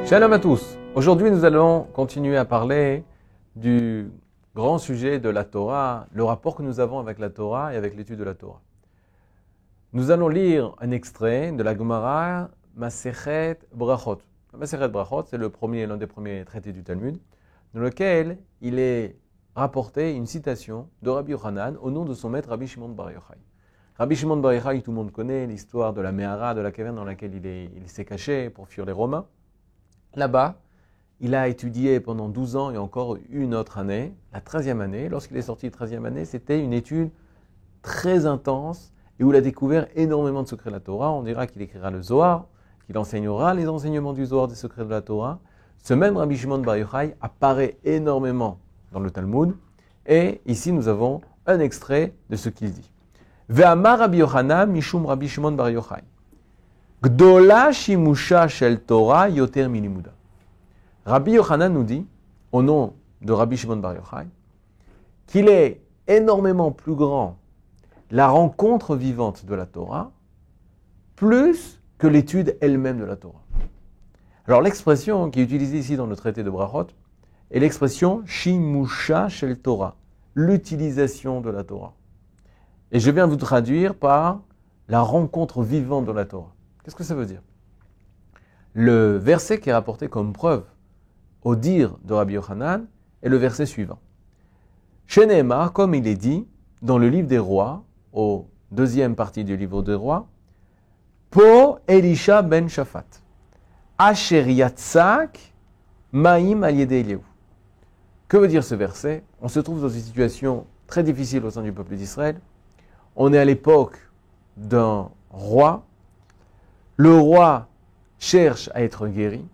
Shalom à tous. Aujourd'hui, nous allons continuer à parler du grand sujet de la Torah, le rapport que nous avons avec la Torah et avec l'étude de la Torah. Nous allons lire un extrait de la Gemara Masechet Brachot. Masechet Brachot, c'est l'un des premiers traités du Talmud, dans lequel il est rapporté une citation de Rabbi Yochanan au nom de son maître Rabbi Shimon Bar Yochai. Rabbi Shimon Bar Yochai, tout le monde connaît l'histoire de la Méhara, de la caverne dans laquelle il s'est caché pour fuir les Romains. Là-bas, il a étudié pendant 12 ans et encore une autre année, la 13e année. Lorsqu'il est sorti de 13e année, c'était une étude très intense et où il a découvert énormément de secrets de la Torah. On dira qu'il écrira le Zohar, qu'il enseignera les enseignements du Zohar des secrets de la Torah. Ce même Rabbi Shimon Bar Yochai apparaît énormément dans le Talmud. Et ici, nous avons un extrait de ce qu'il dit. Ve'amar Rabbi Yochanan mishum Rabbi Shimon Bar Yochai. Gdola shimusha shel Torah yoter milimuda. Rabbi Yochanan nous dit, au nom de Rabbi Shimon Bar Yochai, qu'il est énormément plus grand la rencontre vivante de la Torah, plus que l'étude elle-même de la Torah. Alors l'expression qui est utilisée ici dans le traité de Brachot est l'expression shimusha shel Torah, l'utilisation de la Torah. Et je viens vous traduire par la rencontre vivante de la Torah. Qu'est-ce que ça veut dire? Le verset qui est rapporté comme preuve au dire de Rabbi Yochanan est le verset suivant. Sheneemar, comme il est dit dans le livre des rois, au deuxième partie du livre des rois, Po Elisha ben Shaphat, Asher Yatzak Maim al Yedei Eliyahu. Que veut dire ce verset? On se trouve dans une situation très difficile au sein du peuple d'Israël. On est à l'époque d'un roi. Le roi cherche à être guéri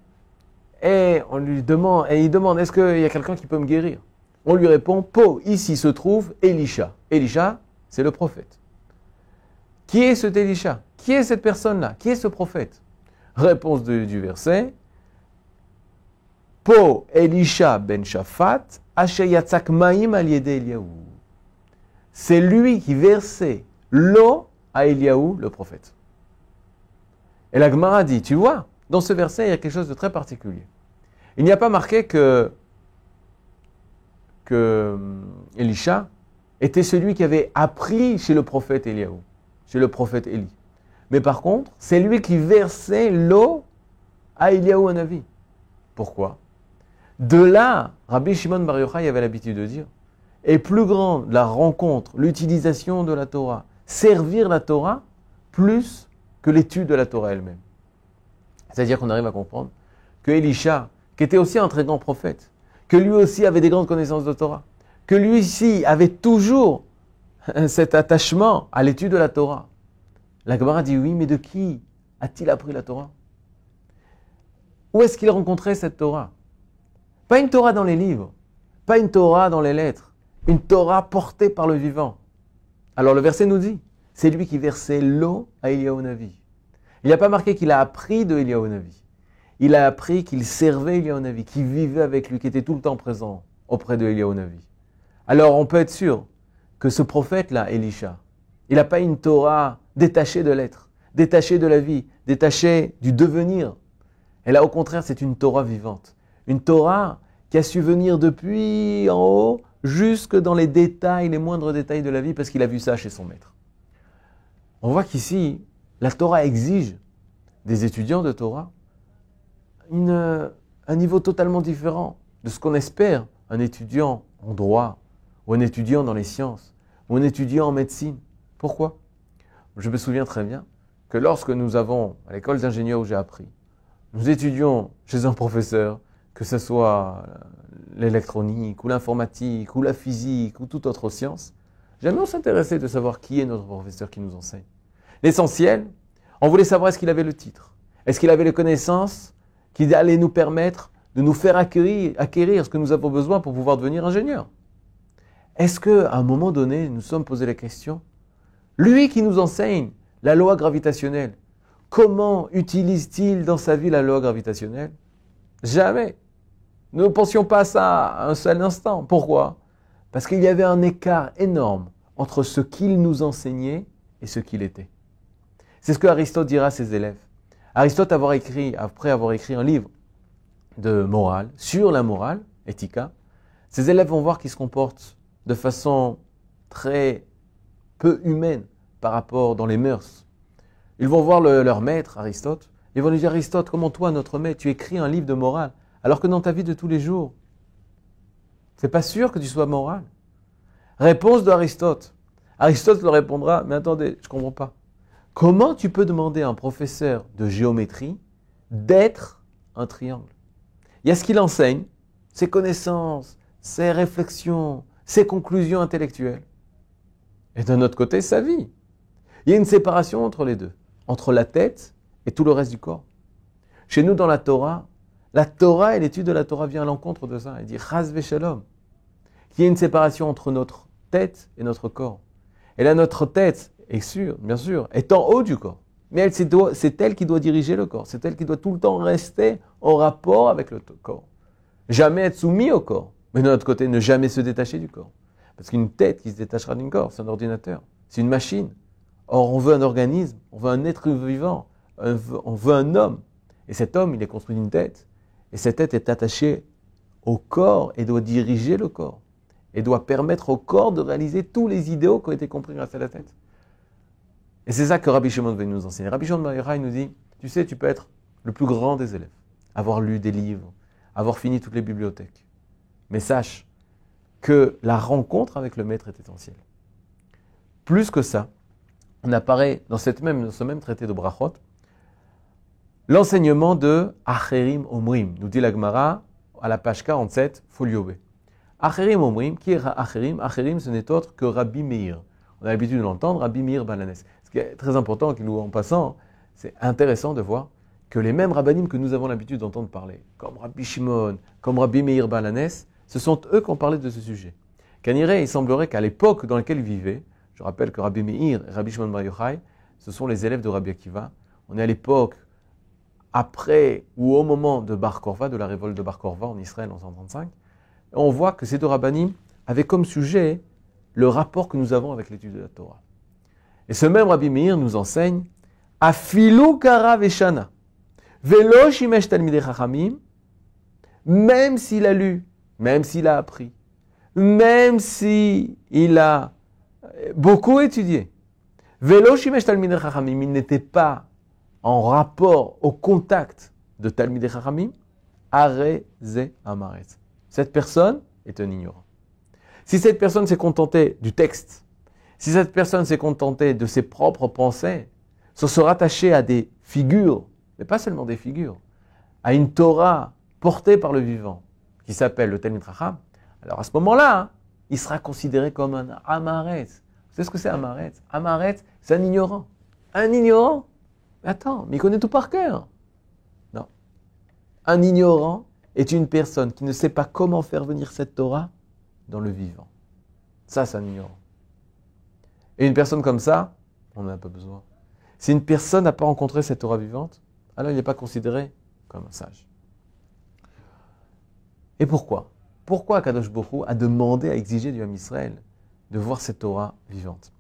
et il demande, est-ce qu'il y a quelqu'un qui peut me guérir? On lui répond, Po, ici se trouve Elisha. Elisha, c'est le prophète. Qui est cet Elisha? Qui est cette personne-là? Qui est ce prophète? Réponse du verset, Po Elisha ben Shaphat, Asher Yatzak Maim al Yedei Eliyahu. C'est lui qui versait l'eau à Eliyahu, le prophète. Et la Gemara dit, tu vois, dans ce verset, il y a quelque chose de très particulier. Il n'y a pas marqué que Elisha était celui qui avait appris chez le prophète Eliyahu, chez le prophète Élie. Mais par contre, c'est lui qui versait l'eau à Eliyahu Hanavi. Pourquoi? De là, Rabbi Shimon Bar Yochai avait l'habitude de dire, est plus grande la rencontre, l'utilisation de la Torah, servir la Torah, plus que l'étude de la Torah elle-même. C'est-à-dire qu'on arrive à comprendre que Elisha, qui était aussi un très grand prophète, que lui aussi avait des grandes connaissances de Torah, que lui aussi avait toujours cet attachement à l'étude de la Torah. La Gemara dit oui, mais de qui a-t-il appris la Torah? Où est-ce qu'il rencontrait cette Torah? Pas une Torah dans les livres, pas une Torah dans les lettres, une Torah portée par le vivant. Alors le verset nous dit, c'est lui qui versait l'eau à Eliyahu Hanavi. Il n'y a pas marqué qu'il a appris de Eliyahu Hanavi. Il a appris qu'il servait Eliyahu Hanavi, qu'il vivait avec lui, qui était tout le temps présent auprès de Eliyahu Hanavi. Alors on peut être sûr que ce prophète-là, Elisha, il n'a pas une Torah détachée de l'être, détachée de la vie, détachée du devenir. Et là, au contraire, c'est une Torah vivante. Une Torah qui a su venir depuis en haut jusque dans les détails, les moindres détails de la vie, parce qu'il a vu ça chez son maître. On voit qu'ici, la Torah exige des étudiants de Torah un niveau totalement différent de ce qu'on espère un étudiant en droit, ou un étudiant dans les sciences, ou un étudiant en médecine. Pourquoi? Je me souviens très bien que lorsque nous avons, à l'école d'ingénieur où j'ai appris, nous étudions chez un professeur, que ce soit l'électronique, ou l'informatique, ou la physique, ou toute autre science, jamais on s'intéressait de savoir qui est notre professeur qui nous enseigne. L'essentiel, on voulait savoir est-ce qu'il avait le titre, est-ce qu'il avait les connaissances qui allaient nous permettre de nous faire acquérir ce que nous avons besoin pour pouvoir devenir ingénieur. Est-ce qu'à un moment donné, nous nous sommes posé la question, lui qui nous enseigne la loi gravitationnelle, comment utilise-t-il dans sa vie la loi gravitationnelle? Jamais. Nous ne pensions pas à ça à un seul instant. Pourquoi? Parce qu'il y avait un écart énorme entre ce qu'il nous enseignait et ce qu'il était. C'est ce que Aristote dira à ses élèves. Aristote, après avoir écrit un livre de morale, sur la morale, éthica, ces élèves vont voir qu'ils se comportent de façon très peu humaine par rapport dans les mœurs. Ils vont voir leur maître, Aristote, ils vont lui dire, Aristote, comment toi, notre maître, tu écris un livre de morale, alors que dans ta vie de tous les jours, c'est pas sûr que tu sois moral. Réponse d'Aristote. Aristote leur répondra, mais attendez, je comprends pas. Comment tu peux demander à un professeur de géométrie d'être un triangle? Il y a ce qu'il enseigne, ses connaissances, ses réflexions, ses conclusions intellectuelles. Et d'un autre côté, sa vie. Il y a une séparation entre les deux, entre la tête et tout le reste du corps. Chez nous, dans la Torah et l'étude de la Torah vient à l'encontre de ça. Il dit, Chas v'shalom. Il y a une séparation entre notre tête et notre corps. Et là, notre tête, est sûre, bien sûr, est en haut du corps. Mais c'est elle qui doit diriger le corps. C'est elle qui doit tout le temps rester en rapport avec le corps. Jamais être soumis au corps. Mais de notre côté, ne jamais se détacher du corps. Parce qu'une tête qui se détachera d'un corps, c'est un ordinateur. C'est une machine. Or, on veut un organisme, on veut un être vivant, on veut un homme. Et cet homme, il est construit d'une tête. Et cette tête est attachée au corps et doit diriger le corps. Et doit permettre au corps de réaliser tous les idéaux qui ont été compris grâce à la tête. Et c'est ça que Rabbi Shimon veut nous enseigner. Rabbi Shimon Bar Yochai nous dit, tu sais, tu peux être le plus grand des élèves, avoir lu des livres, avoir fini toutes les bibliothèques. Mais sache que la rencontre avec le maître est essentielle. Plus que ça, on apparaît dans ce même traité de Brachot, l'enseignement de Acherim Omrim, nous dit la Gemara à la page 47, folio B. Acherim Omrim, qui est Acherim? Acherim, ce n'est autre que Rabbi Meir. On a l'habitude de l'entendre, Rabbi Meir Balanes. Ce qui est très important, en passant, c'est intéressant de voir que les mêmes rabbinim que nous avons l'habitude d'entendre parler, comme Rabbi Shimon, comme Rabbi Meir Balanes, ce sont eux qui ont parlé de ce sujet. Kaniré, il semblerait qu'à l'époque dans laquelle ils vivaient, je rappelle que Rabbi Meir et Rabbi Shimon Bar Yochai, ce sont les élèves de Rabbi Akiva. On est à l'époque après ou au moment de Bar Korva, de la révolte de Bar Korva en Israël en 135. On voit que ces deux rabbinim avaient comme sujet le rapport que nous avons avec l'étude de la Torah. Et ce même Rabbi Meir nous enseigne Afilu kara veshana velo shimesh talmidei chachamim, même s'il a lu, même s'il a appris, même s'il a beaucoup étudié, velo shimesh talmidei chachamim, il n'était pas en rapport, au contact de talmidei chachamim, are ze amaret. Cette personne est un ignorant. Si cette personne s'est contentée du texte, si cette personne s'est contentée de ses propres pensées, sans se rattacher à des figures, mais pas seulement des figures, à une Torah portée par le vivant, qui s'appelle le Talmid Chacham, alors à ce moment-là, il sera considéré comme un amaret. Vous savez ce que c'est amaret? Amaret, c'est un ignorant. Un ignorant? Attends, mais il connaît tout par cœur. Non. Un ignorant est une personne qui ne sait pas comment faire venir cette Torah dans le vivant. Ça, c'est un ignorant. Et une personne comme ça, on n'en a pas besoin. Si une personne n'a pas rencontré cette Torah vivante, alors il n'est pas considéré comme un sage. Et pourquoi? Pourquoi Kadosh Baruch Hu a demandé, a exigé du Ham Israël de voir cette Torah vivante?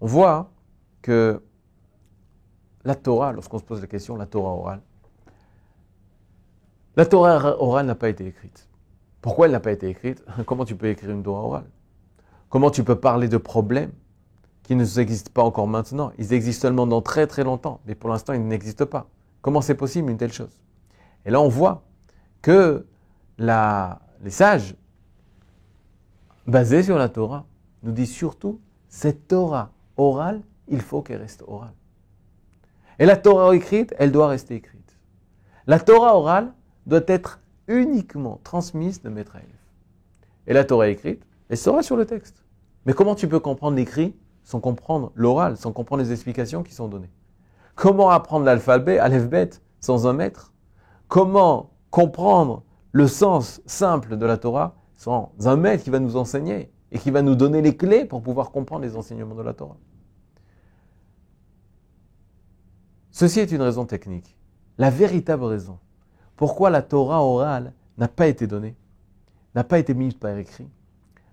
On voit que la Torah, lorsqu'on se pose la question, la Torah orale n'a pas été écrite. Pourquoi elle n'a pas été écrite? Comment tu peux écrire une Torah orale? Comment tu peux parler de problèmes qui ne existent pas encore maintenant? Ils existent seulement dans très très longtemps, mais pour l'instant ils n'existent pas. Comment c'est possible une telle chose? Et là on voit que les sages, basés sur la Torah, nous disent surtout, cette Torah orale, il faut qu'elle reste orale. Et la Torah écrite, elle doit rester écrite. La Torah orale doit être uniquement transmise de maître à élève. Et la Torah écrite, elle sera sur le texte. Mais comment tu peux comprendre l'écrit sans comprendre l'oral, sans comprendre les explications qui sont données? Comment apprendre l'alphabet, aleph-bet, sans un maître? Comment comprendre le sens simple de la Torah sans un maître qui va nous enseigner et qui va nous donner les clés pour pouvoir comprendre les enseignements de la Torah? Ceci est une raison technique. La véritable raison pourquoi la Torah orale n'a pas été donnée, n'a pas été mise par écrit,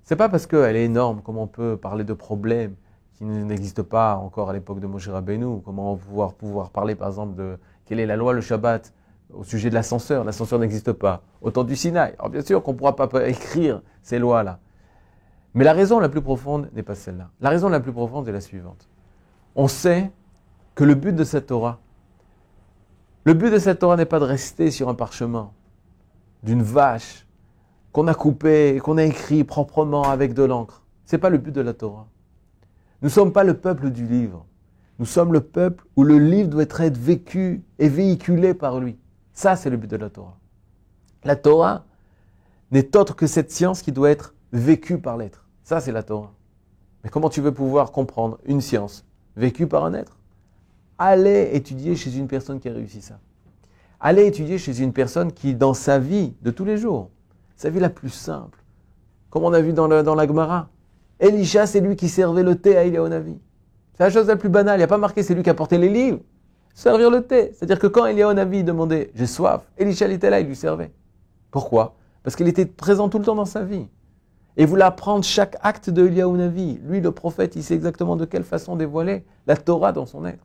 c'est pas parce qu'elle est énorme, comme on peut parler de problèmes qui n'existent pas encore à l'époque de Moshe Rabbeinu, comment pouvoir parler par exemple de quelle est la loi, le Shabbat, au sujet de l'ascenseur n'existe pas. Au temps du Sinaï. Alors bien sûr qu'on ne pourra pas écrire ces lois-là. Mais la raison la plus profonde n'est pas celle-là. La raison la plus profonde est la suivante. On sait que le but de cette Torah n'est pas de rester sur un parchemin d'une vache qu'on a coupé, qu'on a écrit proprement avec de l'encre. Ce n'est pas le but de la Torah. Nous ne sommes pas le peuple du livre. Nous sommes le peuple où le livre doit être vécu et véhiculé par lui. Ça, c'est le but de la Torah. La Torah n'est autre que cette science qui doit être vécue par l'être. Ça, c'est la Torah. Mais comment tu veux pouvoir comprendre une science vécue par un être? Allez étudier chez une personne qui a réussi ça. Allez étudier chez une personne qui, dans sa vie de tous les jours, sa vie la plus simple, comme on a vu dans la Gemara, Elisha, c'est lui qui servait le thé à Eliyahu Navi. C'est la chose la plus banale. Il n'y a pas marqué c'est lui qui a porté les livres. Servir le thé. C'est-à-dire que quand Eliyahu Navi demandait « j'ai soif », Elisha était là, il lui servait. Pourquoi? Parce qu'il était présent tout le temps dans sa vie. Et il voulait apprendre chaque acte de Eliyahu Navi. Lui, le prophète, il sait exactement de quelle façon dévoiler la Torah dans son être.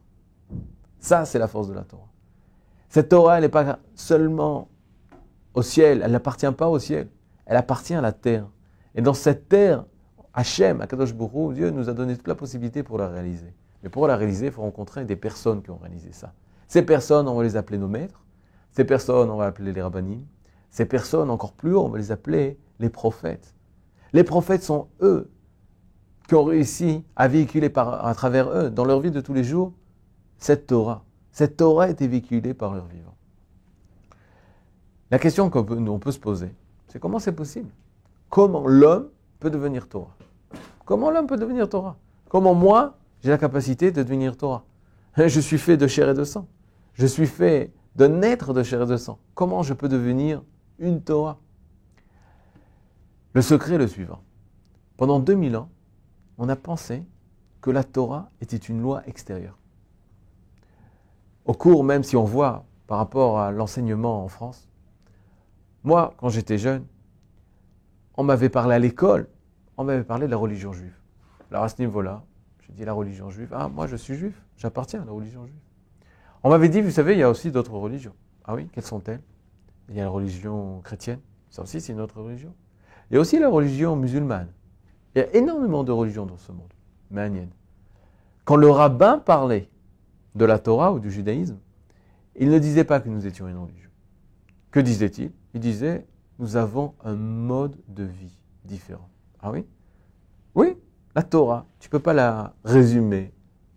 Ça, c'est la force de la Torah. Cette Torah, elle n'est pas seulement au ciel, elle n'appartient pas au ciel, elle appartient à la terre. Et dans cette terre, Hachem, Akadosh Baruch Hu, Dieu nous a donné toute la possibilité pour la réaliser. Mais pour la réaliser, il faut rencontrer des personnes qui ont réalisé ça. Ces personnes, on va les appeler nos maîtres. Ces personnes, on va appeler les rabbinim. Ces personnes, encore plus haut, on va les appeler les prophètes. Les prophètes sont eux qui ont réussi à véhiculer à travers eux, dans leur vie de tous les jours, cette Torah. Cette Torah a été véhiculée par leur vivant. La question qu'on peut se poser, c'est comment c'est possible? Comment l'homme peut devenir Torah? Comment l'homme peut devenir Torah? Comment moi, j'ai la capacité de devenir Torah? Je suis fait de chair et de sang. Je suis fait d'un être de chair et de sang. Comment je peux devenir une Torah? Le secret est le suivant. Pendant 2000 ans, on a pensé que la Torah était une loi extérieure. Au cours, même si on voit par rapport à l'enseignement en France, moi, quand j'étais jeune, on m'avait parlé à l'école, on m'avait parlé de la religion juive. Alors à ce niveau-là, j'ai dit la religion juive, ah moi je suis juif, j'appartiens à la religion juive. On m'avait dit, vous savez, il y a aussi d'autres religions. Ah oui, quelles sont-elles? Il y a la religion chrétienne, ça aussi c'est une autre religion. Il y a aussi la religion musulmane. Il y a énormément de religions dans ce monde, manienne. Quand le rabbin parlait de la Torah ou du judaïsme, il ne disait pas que nous étions une religion. Que disait-il? Il disait, nous avons un mode de vie différent. Ah oui? Oui, la Torah, tu ne peux pas la résumer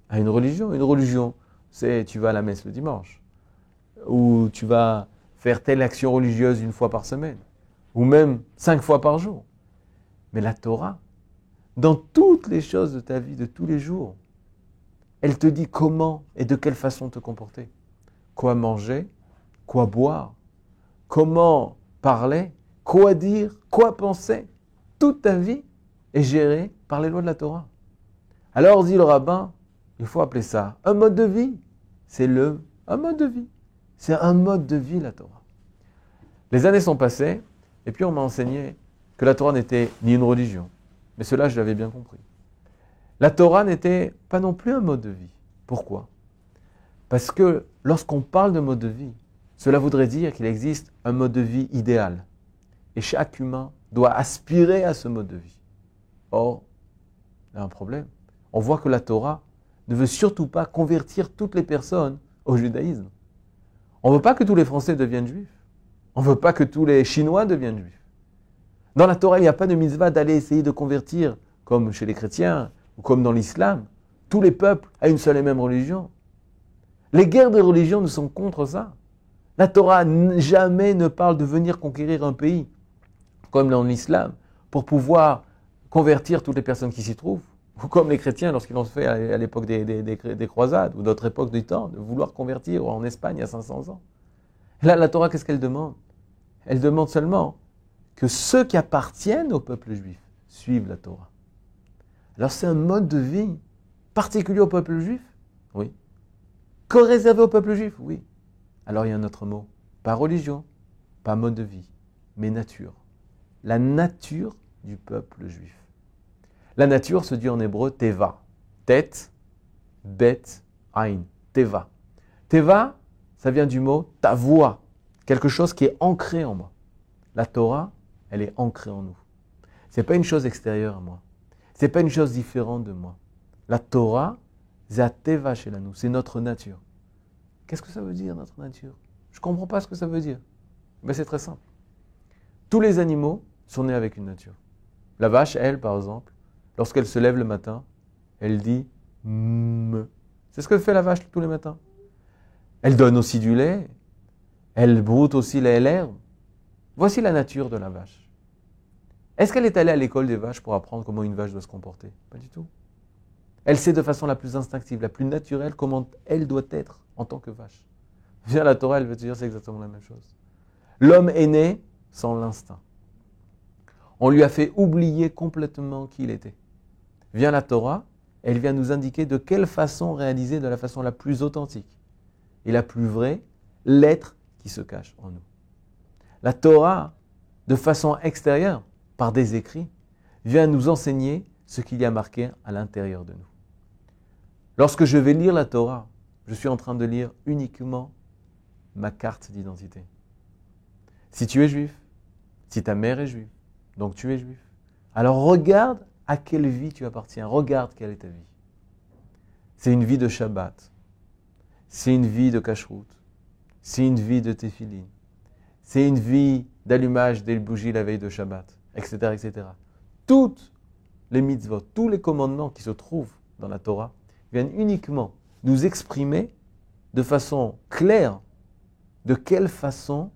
à une religion. Une religion, c'est tu vas à la messe le dimanche, ou tu vas faire telle action religieuse une fois par semaine, ou même 5 fois par jour. Mais la Torah, dans toutes les choses de ta vie de tous les jours, elle te dit comment et de quelle façon te comporter. Quoi manger, quoi boire, comment parler, quoi dire, quoi penser. Toute ta vie est gérée par les lois de la Torah. Alors, dit le rabbin, il faut appeler ça un mode de vie. C'est un mode de vie. C'est un mode de vie, la Torah. Les années sont passées, et puis on m'a enseigné que la Torah n'était ni une religion. Mais cela, je l'avais bien compris. La Torah n'était pas non plus un mode de vie. Pourquoi? Parce que lorsqu'on parle de mode de vie, cela voudrait dire qu'il existe un mode de vie idéal. Et chaque humain doit aspirer à ce mode de vie. Or, il y a un problème. On voit que la Torah ne veut surtout pas convertir toutes les personnes au judaïsme. On ne veut pas que tous les Français deviennent juifs. On ne veut pas que tous les Chinois deviennent juifs. Dans la Torah, il n'y a pas de mitzvah d'aller essayer de convertir, comme chez les chrétiens, ou comme dans l'islam, tous les peuples à une seule et même religion. Les guerres de religion ne sont contre ça. La Torah jamais ne parle de venir conquérir un pays, comme dans l'islam, pour pouvoir convertir toutes les personnes qui s'y trouvent, ou comme les chrétiens lorsqu'ils l'ont fait à l'époque des croisades, ou d'autres époques du temps, de vouloir convertir en Espagne il y a 500 ans. Et là, la Torah, qu'est-ce qu'elle demande? Elle demande seulement que ceux qui appartiennent au peuple juif suivent la Torah. Alors c'est un mode de vie particulier au peuple juif? Oui. Co-réservé au peuple juif? Oui. Alors il y a un autre mot. Pas religion, pas mode de vie, mais nature. La nature du peuple juif. La nature se dit en hébreu teva. Tête, bet, ain. Teva. Teva, ça vient du mot ta voix. quelque chose qui est ancré en moi. La Torah, elle est ancrée en nous. Ce n'est pas une chose extérieure à moi. Ce n'est pas une chose différente de moi. La Torah, Zateva chez nous, c'est notre nature. Qu'est-ce que ça veut dire, notre nature? Je ne comprends pas ce que ça veut dire. Mais c'est très simple. Tous les animaux sont nés avec une nature. La vache, elle, par exemple, lorsqu'elle se lève le matin, elle dit « me ». C'est ce que fait la vache tous les matins. Elle donne aussi du lait. Elle broute aussi l'herbe. Voici la nature de la vache. Est-ce qu'elle est allée à l'école des vaches pour apprendre comment une vache doit se comporter? Pas du tout. Elle sait de façon la plus instinctive, la plus naturelle, comment elle doit être en tant que vache. Viens la Torah, elle veut te dire c'est exactement la même chose. L'homme est né sans l'instinct. On lui a fait oublier complètement qui il était. Vient la Torah, elle vient nous indiquer de quelle façon réaliser de la façon la plus authentique et la plus vraie l'être qui se cache en nous. La Torah, de façon extérieure, par des écrits, vient nous enseigner ce qu'il y a marqué à l'intérieur de nous. Lorsque je vais lire la Torah, je suis en train de lire uniquement ma carte d'identité. Si tu es juif, si ta mère est juive, donc tu es juif, alors regarde à quelle vie tu appartiens, regarde quelle est ta vie. C'est une vie de Shabbat, c'est une vie de Kashrut, c'est une vie de Tefillin, c'est une vie d'allumage des bougies la veille de Shabbat, etc., etc. Toutes les mitzvot, tous les commandements qui se trouvent dans la Torah viennent uniquement nous exprimer de façon claire de quelle façon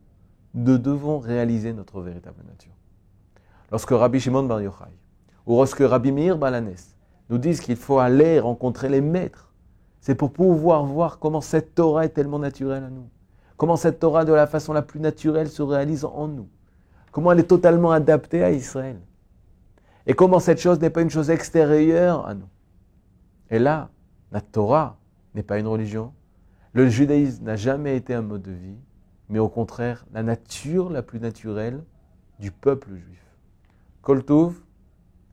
nous devons réaliser notre véritable nature. Lorsque Rabbi Shimon Bar Yochai ou lorsque Rabbi Meir Balanes nous disent qu'il faut aller rencontrer les maîtres, c'est pour pouvoir voir comment cette Torah est tellement naturelle à nous, comment cette Torah de la façon la plus naturelle se réalise en nous, comment elle est totalement adaptée à Israël, et comment cette chose n'est pas une chose extérieure à nous. Et là, la Torah n'est pas une religion, le judaïsme n'a jamais été un mode de vie, mais au contraire, la nature la plus naturelle du peuple juif. Kol Tov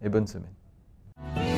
et bonne semaine.